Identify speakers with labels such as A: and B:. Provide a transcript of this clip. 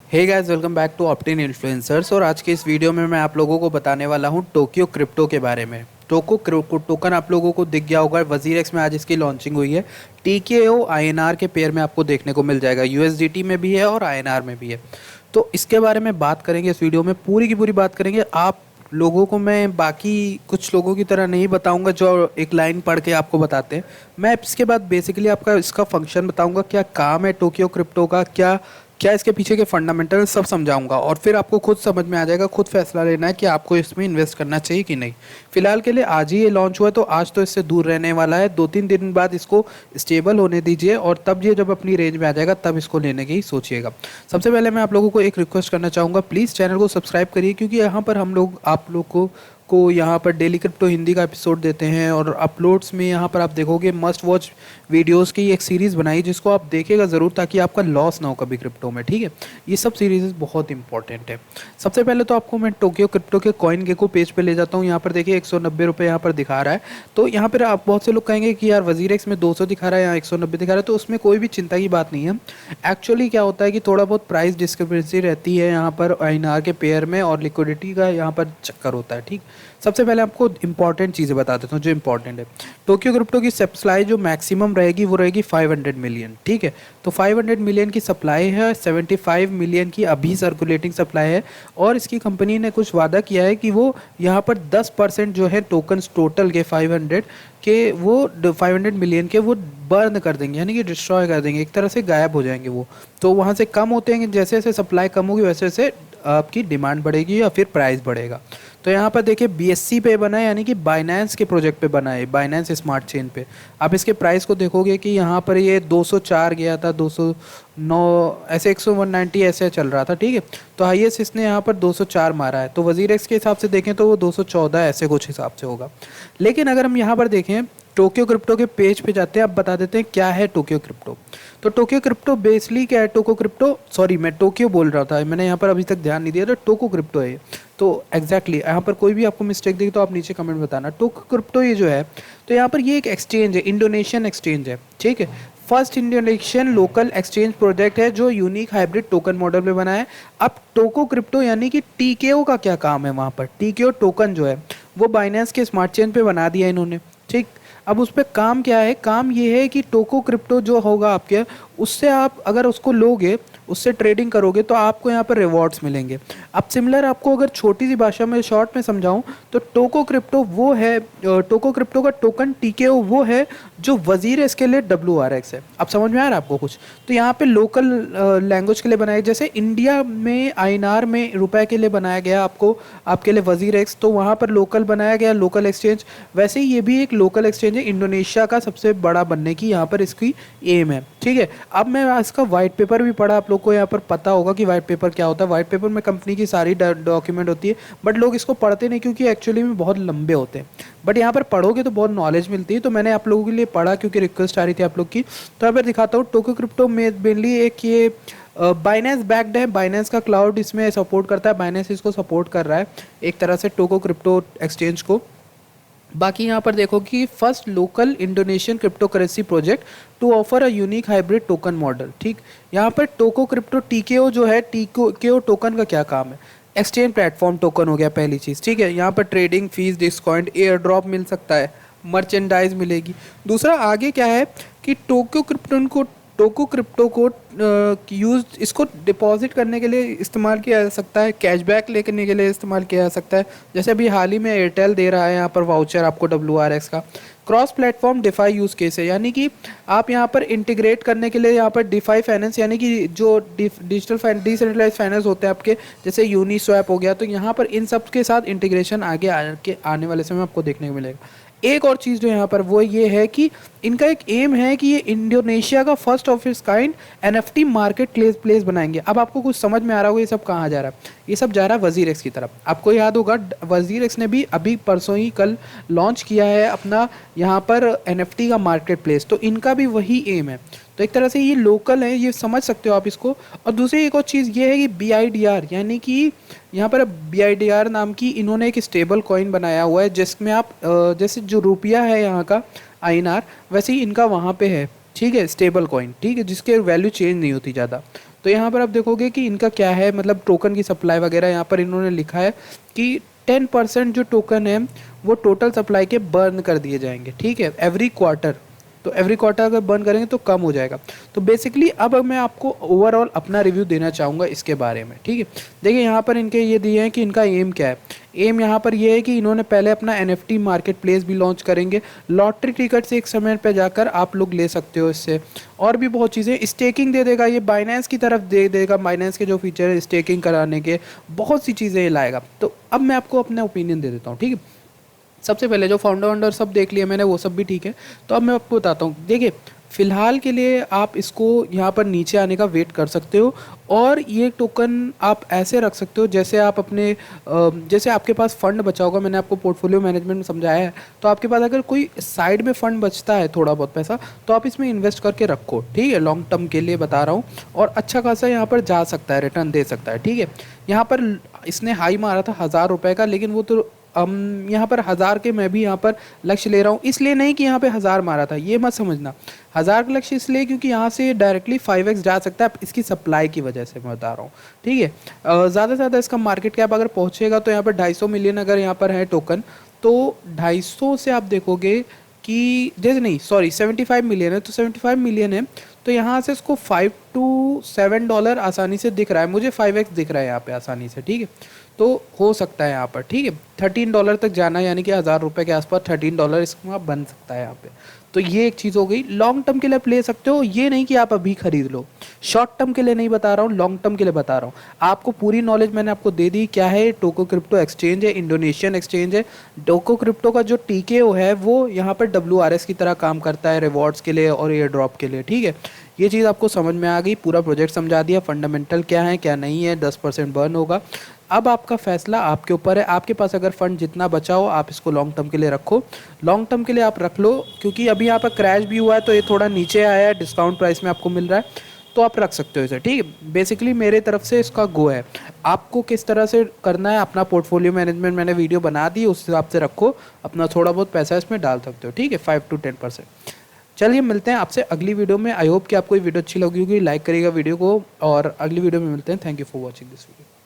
A: Hey guys, welcome back to Optin influencers. और आज के इस वीडियो में मैं आप लोगों को बताने वाला हूं टोक्यो क्रिप्टो के बारे में। टोकन आप लोगों को दिख गया होगा, वजीर एक्स में आज इसकी लॉन्चिंग हुई है। टीकेओ आईएनआर के पेयर में आपको देखने को मिल जाएगा, यूएसडीटी में भी है और आईएनआर में भी है। तो इसके बारे में बात करेंगे इस वीडियो में, पूरी की पूरी बात करेंगे। आप लोगों को मैं बाकी कुछ लोगों की तरह नहीं बताऊंगा जो एक लाइन पढ़ के आपको बताते हैं। मैं इसके बाद बेसिकली आपका इसका फंक्शन बताऊंगा, क्या काम है टोक्यो क्रिप्टो का, क्या क्या इसके पीछे के फंडामेंटल सब समझाऊंगा, और फिर आपको खुद समझ में आ जाएगा, खुद फैसला लेना है कि आपको इसमें इन्वेस्ट करना चाहिए कि नहीं। फिलहाल के लिए आज ही ये लॉन्च हुआ है, तो आज तो इससे दूर रहने वाला है। 2-3 दिन बाद इसको स्टेबल होने दीजिए, और तब ये जब अपनी रेंज में आ जाएगा तब इसको लेने की सोचिएगा। सबसे पहले मैं आप लोगों को एक रिक्वेस्ट करना चाहूँगा, प्लीज़ चैनल को सब्सक्राइब करिए, क्योंकि यहाँ पर हम लोग आप लोग को यहाँ पर डेली क्रिप्टो हिंदी का एपिसोड देते हैं, और अपलोड्स में यहाँ पर आप देखोगे मस्ट वॉच वीडियोस की एक सीरीज़ बनाई, जिसको आप देखेगा ज़रूर, ताकि आपका लॉस ना हो कभी क्रिप्टो में। ठीक है, ये सब सीरीज़ बहुत इंपॉर्टेंट है। सबसे पहले तो आपको मैं टोक्यो क्रिप्टो के कॉइन गेको पेज पे ले जाता हूँ। यहाँ पर देखिए 190 रुपये यहाँ पर दिखा रहा है। तो यहाँ पर आप बहुत से लोग कहेंगे कि यार वजीर एक्स में 200 दिखा रहा है, यहाँ 190 दिखा रहा है, तो उसमें कोई भी चिंता की बात नहीं है। एक्चुअली क्या होता है कि थोड़ा बहुत प्राइस डिस्क्रिपेंसी रहती है यहाँ पर आईएनआर के पेयर में, और लिक्विडिटी का यहाँ पर चक्कर होता है। ठीक, सबसे पहले आपको इंपॉर्टेंट चीज़ें बता देता हूँ जो इंपॉर्टेंट है। टोक्यो क्रिप्टो की सप्लाई जो मैक्सिमम रहेगी वो रहेगी 500 मिलियन। ठीक है, तो 500 मिलियन की सप्लाई है, 75 मिलियन की अभी सर्कुलेटिंग सप्लाई है। और इसकी कंपनी ने कुछ वादा किया है कि वो यहाँ पर 10% जो है टोकन्स टोटल के 500 के, वो 500 मिलियन के वो बर्न कर देंगे, यानी कि डिस्ट्रॉय कर देंगे, एक तरह से गायब हो जाएंगे वो। तो वहाँ से कम होते हैं, जैसे जैसे सप्लाई कम होगी वैसे वैसे आपकी डिमांड बढ़ेगी या फिर प्राइस बढ़ेगा। तो यहाँ पर देखिए बीएससी पे बना है, यानी कि बाइनेंस के प्रोजेक्ट पे बना है, बाइनेंस स्मार्ट चेन पे। आप इसके प्राइस को देखोगे कि यहाँ पर ये 204 गया था, 209 ऐसे, 190 ऐसे चल रहा था। ठीक है, तो हाईएस्ट इसने यहाँ पर 204 मारा है। तो वजीर एक्स के हिसाब से देखें तो वो 214 ऐसे कुछ हिसाब से होगा। लेकिन अगर हम यहाँ पर देखें टोक्यो क्रिप्टो के पेज पे जाते हैं, अब बता देते हैं क्या है टोक्यो क्रिप्टो। तो टोक्यो क्रिप्टो बेसिकली क्या है, टोको क्रिप्टो, सॉरी मैं टोक्यो बोल रहा था, मैंने यहाँ पर अभी तक ध्यान नहीं दिया, तो टोको क्रिप्टो है। तो एग्जैक्टली यहाँ पर कोई भी आपको मिस्टेक दिखे तो आप नीचे कमेंट बताना। टोको क्रिप्टो ये जो है, तो यहाँ पर ये एक एक्सचेंज है, इंडोनेशियन एक्सचेंज है। ठीक है, first Indonesian local exchange project है जो यूनिक हाइब्रिड टोकन मॉडल पे बना है। अब टोको क्रिप्टो यानी कि टीकेओ का क्या काम है, वहाँ पर टीकेओ टोकन जो है वो बाइनेंस के स्मार्ट चेन पे बना दिया इन्होंने। ठीक, अब उस पर काम क्या है, काम ये है कि टोको क्रिप्टो जो होगा आपके, उससे आप अगर उसको लोगे, उससे ट्रेडिंग करोगे, तो आपको यहाँ पर रिवॉर्ड्स मिलेंगे। अब सिमिलर आपको अगर छोटी सी भाषा में शॉर्ट में समझाऊं तो टोको क्रिप्टो वो है, टोको क्रिप्टो का टोकन टीकेओ वो है जो वजीर इसके लिए WRX है। अब समझ में आ रहा है आपको कुछ? तो यहाँ पे लोकल लैंग्वेज के लिए बनाया, जैसे इंडिया में आईएनआर में रुपए के लिए बनाया गया आपको, आपके लिए वजीर एक्स, तो वहाँ पर लोकल बनाया गया, लोकल एक्सचेंज। वैसे ही ये भी एक लोकल एक्सचेंज है, इंडोनेशिया का सबसे बड़ा बनने की यहाँ पर इसकी एम है। ठीक है, अब मैं इसका वाइट पेपर भी पढ़ा, आप लोग को यहाँ पर पता होगा कि वाइट पेपर क्या होता है। वाइट पेपर में कंपनी की सारी डॉक्यूमेंट होती है, बट लोग इसको पढ़ते नहीं क्योंकि एक्चुअली में बहुत लंबे होते हैं। बट यहाँ पर पढ़ोगे तो बहुत नॉलेज मिलती है, तो मैंने आप लोगों के लिए पढ़ा क्योंकि रिक्वेस्ट आ रही थी आप लोग की। तो यहाँ पर दिखाता हूँ टोक्यो क्रिप्टो में मेनली एक ये बाइनेंस बैक्ड है, बाइनेंस का क्लाउड इसमें सपोर्ट करता है, बाइनेंस इसको सपोर्ट कर रहा है एक तरह से टोको क्रिप्टो एक्सचेंज को। बाकी यहाँ पर देखो कि first local Indonesian cryptocurrency project to offer a unique hybrid token model. ठीक, यहाँ पर टोको क्रिप्टो टीकेओ जो है, टीकेओ टोकन का क्या काम है, एक्सचेंज प्लेटफॉर्म टोकन हो गया पहली चीज़। ठीक है, यहाँ पर trading fees, discount, air drop मिल सकता है, मर्चेंडाइज मिलेगी। दूसरा आगे क्या है कि टोको क्रिप्टो को यूज इसको डिपॉजिट करने के लिए इस्तेमाल किया जा सकता है, कैशबैक लेने के लिए इस्तेमाल किया जा सकता है। जैसे अभी हाल ही में एयरटेल दे रहा है यहाँ पर वाउचर आपको WRX का। Cross platform DeFi use case है, यानी कि आप यहाँ पर इंटीग्रेट करने के लिए यहाँ पर डिफाई फाइनेंस, यानी कि जो डिजिटल डिसेंट्रलाइज फाइनेंस होते हैं आपके, जैसे यूनिस्वैप हो गया, तो यहाँ पर इन सब के साथ इंटीग्रेशन आने वाले समय आपको देखने को मिलेगा। एक और चीज़ जो यहाँ पर वो ये है कि इनका एक एम है कि ये इंडोनेशिया का first of its kind NFT market place बनाएंगे। अब आपको कुछ समझ में आ रहा होगा ये सब कहाँ जा रहा है, ये सब जा रहा है वजीर एक्स की तरफ। आपको याद होगा वजीर एक्स ने भी अभी परसों ही कल लॉन्च किया है अपना यहाँ पर NFT का मार्केट प्लेस, तो इनका भी वही एम है। तो एक तरह से ये लोकल है, ये समझ सकते हो आप इसको। और दूसरी एक और चीज़ ये है कि BIDR, यानी कि यहाँ पर BIDR नाम की इन्होंने एक स्टेबल कॉइन बनाया हुआ है, जिसमें आप जैसे जो रुपया है यहाँ का आईएनआर, वैसे ही इनका वहाँ पे है। ठीक है, स्टेबल कॉइन, ठीक है, जिसके वैल्यू चेंज नहीं होती ज़्यादा। तो यहाँ पर आप देखोगे कि इनका क्या है, मतलब टोकन की सप्लाई वगैरह यहाँ पर इन्होंने लिखा है कि 10% जो टोकन है वो टोटल सप्लाई के बर्न कर दिए जाएंगे, ठीक है, एवरी क्वार्टर। तो एवरी क्वार्टर अगर बर्न करेंगे तो कम हो जाएगा। तो बेसिकली अब मैं आपको ओवरऑल अपना रिव्यू देना चाहूँगा इसके बारे में, ठीक है। देखिए यहाँ पर इनके ये दिए हैं कि इनका एम क्या है। एम यहाँ पर ये है कि इन्होंने पहले अपना NFT मार्केट प्लेस भी लॉन्च करेंगे। लॉटरी टिकट से एक समय पे जाकर आप लोग ले सकते हो इससे, और भी बहुत चीज़ें। स्टेकिंग दे देगा, ये बाइनेंस की तरफ दे देगा, बाइनेंस के जो फीचर है स्टेकिंग कराने के, बहुत सी चीज़ें ये लाएगा। तो अब मैं आपको अपना ओपिनियन दे देता हूँ, ठीक है। सबसे पहले जो फाउंडर वाउंडर सब देख लिया मैंने, वो सब भी ठीक है। तो अब मैं आपको बताता हूँ। देखिए फ़िलहाल के लिए आप इसको यहाँ पर नीचे आने का वेट कर सकते हो, और ये टोकन आप ऐसे रख सकते हो जैसे आप अपने जैसे आपके पास फ़ंड बचा होगा। मैंने आपको पोर्टफोलियो मैनेजमेंट में समझाया है। तो आपके पास अगर कोई साइड में फ़ंड बचता है थोड़ा बहुत पैसा, तो आप इसमें इन्वेस्ट करके रखो, ठीक है, लॉन्ग टर्म के लिए बता रहा हूँ। और अच्छा खासा यहाँ पर जा सकता है, रिटर्न दे सकता है, ठीक है। यहाँ पर इसने हाई मारा था 1000 रुपये का, लेकिन वो तो यहाँ पर 1000 के मैं भी यहाँ पर लक्ष्य ले रहा हूँ, इसलिए नहीं कि यहाँ पे 1000 मारा था, ये मत समझना। 1000 का लक्ष्य इसलिए क्योंकि यहाँ से डायरेक्टली 5x जा सकता है, इसकी सप्लाई की वजह से मैं बता रहा हूँ, ठीक है। ज़्यादा से ज़्यादा इसका मार्केट कैप अगर पहुँचेगा तो यहाँ पर 250 मिलियन अगर यहाँ पर है टोकन, तो 250 से आप देखोगे कि जैसे नहीं, सॉरी 75 मिलियन है, तो 75 मिलियन है, तो यहाँ से इसको $5 to $7 आसानी से दिख रहा है मुझे, 5x दिख रहा है यहाँ पे आसानी से, ठीक है। तो हो सकता है यहाँ पर, ठीक है, $13 तक जाना, यानी कि 1000 रुपये के आसपास $13 इसका बन सकता है यहाँ पे। तो ये एक चीज़ हो गई। लॉन्ग टर्म के लिए आप ले सकते हो, ये नहीं कि आप अभी खरीद लो। शॉर्ट टर्म के लिए नहीं बता रहा हूँ, लॉन्ग टर्म के लिए बता रहा हूँ। आपको पूरी नॉलेज मैंने आपको दे दी। क्या है, टोको क्रिप्टो एक्सचेंज है, इंडोनेशियन एक्सचेंज है। टोको क्रिप्टो का जो TKO है वो यहाँ पर WRS की तरह काम करता है, रिवॉर्ड्स के लिए और एयर ड्रॉप के लिए, ठीक है। ये चीज़ आपको समझ में आ गई, पूरा प्रोजेक्ट समझा दिया, फंडामेंटल क्या है क्या नहीं है, 10% बर्न होगा। अब आपका फैसला आपके ऊपर है। आपके पास अगर फंड जितना बचा हो आप इसको लॉन्ग टर्म के लिए रखो, लॉन्ग टर्म के लिए आप रख लो, क्योंकि अभी यहाँ पर क्रैश भी हुआ है तो ये थोड़ा नीचे आया है, डिस्काउंट प्राइस में आपको मिल रहा है, तो आप रख सकते हो इसे, ठीक है। बेसिकली मेरे तरफ से इसका गो है। आपको किस तरह से करना है अपना पोर्टफोलियो मैनेजमेंट, मैंने वीडियो बना दी, उस हिसाब से रखो, अपना थोड़ा बहुत पैसा इसमें डाल सकते हो, ठीक है, 5 to 10%। चलिए मिलते हैं आपसे अगली वीडियो में। आई होप कि आपको ये वीडियो अच्छी लगी होगी, लाइक करिएगा वीडियो को, और अगली वीडियो में मिलते हैं। Thank you for watching this video.